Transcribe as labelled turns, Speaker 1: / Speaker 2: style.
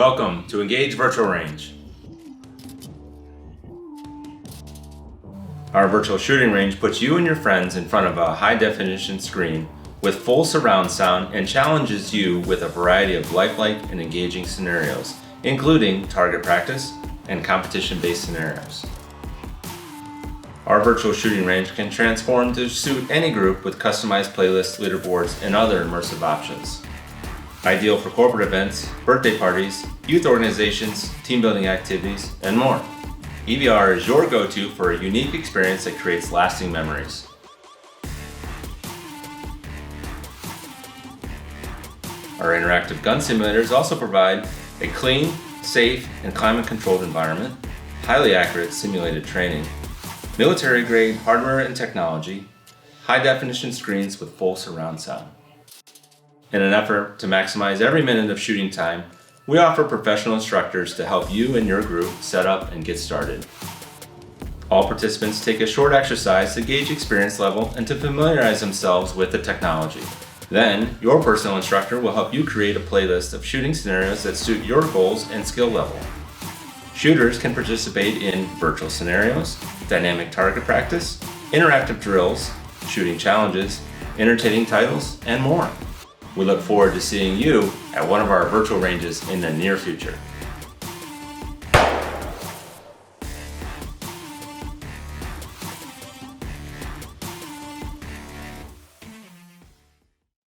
Speaker 1: Welcome to Engage Virtual Range. Our virtual shooting range puts you and your friends in front of a high-definition screen with full surround sound and challenges you with a variety of lifelike and engaging scenarios, including target practice and competition-based scenarios. Our virtual shooting range can transform to suit any group with customized playlists, leaderboards, and other immersive options. Ideal for corporate events, birthday parties, youth organizations, team building activities, and more. EVR is your go-to for a unique experience that creates lasting memories. Our interactive gun simulators also provide a clean, safe, and climate-controlled environment, highly accurate simulated training, military-grade hardware and technology, high-definition screens with full surround sound. In an effort to maximize every minute of shooting time, we offer professional instructors to help you and your group set up and get started. All participants take a short exercise to gauge experience level and to familiarize themselves with the technology. Then, your personal instructor will help you create a playlist of shooting scenarios that suit your goals and skill level. Shooters can participate in virtual scenarios, dynamic target practice, interactive drills, shooting challenges, entertaining titles, and more. We look forward to seeing you at one of our virtual ranges in the near future.